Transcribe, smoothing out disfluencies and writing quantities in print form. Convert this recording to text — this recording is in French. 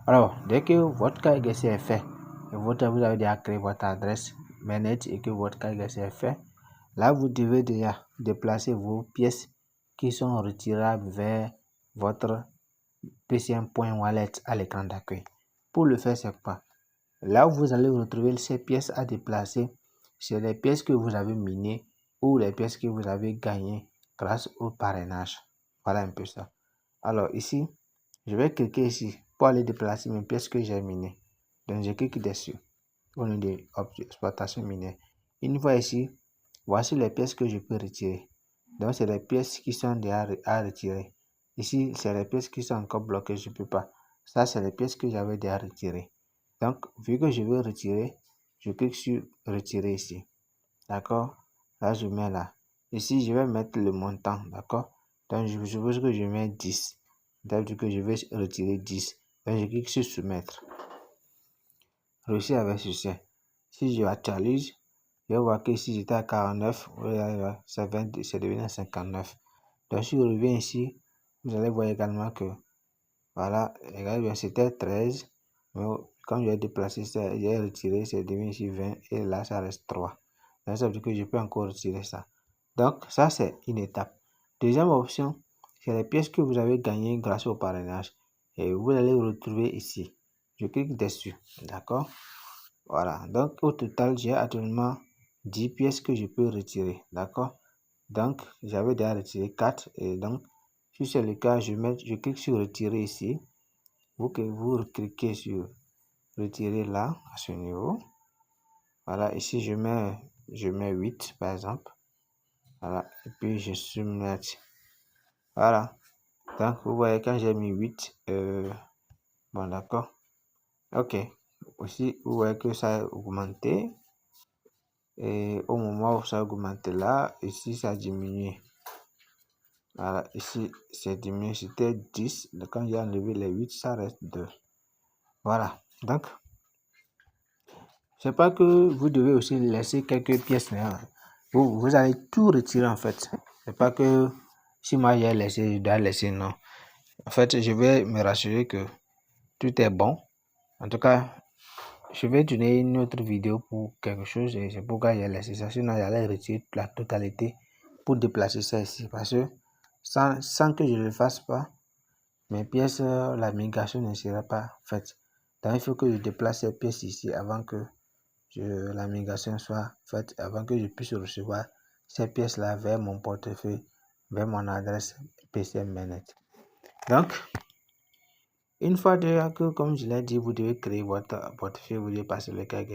Alors, dès que votre KYC est fait, et vous avez déjà créé votre adresse mainnet et que votre KYC est fait, là, vous devez déjà déplacer vos pièces qui sont retirables vers votre PCM.wallet à l'écran d'accueil. Pour le faire, c'est quoi? Là où vous allez retrouver ces pièces à déplacer, c'est les pièces que vous avez minées ou les pièces que vous avez gagnées grâce au parrainage. Voilà un peu ça. Alors ici, je vais cliquer ici pour aller déplacer mes pièces que j'ai minées. Donc je clique dessus au nom de exploitation minière. Une fois ici, voici les pièces que je peux retirer. Donc c'est les pièces qui sont déjà à retirer. Ici, c'est les pièces qui sont encore bloquées, je ne peux pas. Ça, c'est les pièces que j'avais déjà retirées. Donc, vu que je veux retirer, je clique sur retirer ici. D'accord? Là, je mets là. Ici, je vais mettre le montant. D'accord? Donc, je suppose que je mets 10. C'est-à-dire que je vais retirer 10. Donc, je clique sur soumettre. Réussi avec succès. Si je actualise, je vais voir que si j'étais à 49, c'est devenu 59. Donc, si je reviens ici, vous allez voir également que, voilà, c'était 13. Mais quand je vais déplacer ça, j'ai retiré, c'est devenu ici 20 et là, ça reste 3. Donc, ça veut dire que je peux encore retirer ça. Donc, ça, c'est une étape. Deuxième option, c'est les pièces que vous avez gagnées grâce au parrainage. Et vous allez retrouver ici. Je clique dessus. D'accord? Voilà. Donc, au total, j'ai actuellement 10 pièces que je peux retirer. D'accord? Donc, j'avais déjà retiré 4. Et donc, si c'est le cas, je clique sur retirer ici. Vous cliquez sur retirer là, à ce niveau. Voilà. Ici, je mets 8, par exemple. Voilà. Et puis, je soumets. Voilà. Donc, vous voyez, quand j'ai mis 8, bon, d'accord. Ok. Aussi, vous voyez que ça a augmenté. Et au moment où ça a augmenté là, ici, ça a diminué. Voilà, ici, c'est diminué. C'était 10. Quand j'ai enlevé les 8, ça reste 2. Voilà. Donc, c'est pas que vous devez aussi laisser quelques pièces. Hein. Vous allez tout retirer en fait. C'est pas que si moi j'ai laissé, je dois laisser, non. En fait, je vais me rassurer que tout est bon. En tout cas, je vais tourner une autre vidéo pour quelque chose et c'est pourquoi j'ai laissé ça. Sinon, j'allais retirer la totalité pour déplacer ça ici. Parce que sans que je ne le fasse pas, mes pièces, la migration ne sera pas faite. Donc, il faut que je déplace ces pièces ici avant que la migration soit faite, avant que je puisse recevoir ces pièces-là vers mon portefeuille, vers mon adresse PCM Mainnet. Donc, une fois déjà que, comme je l'ai dit, vous devez créer votre portefeuille, vous devez passer le KYC.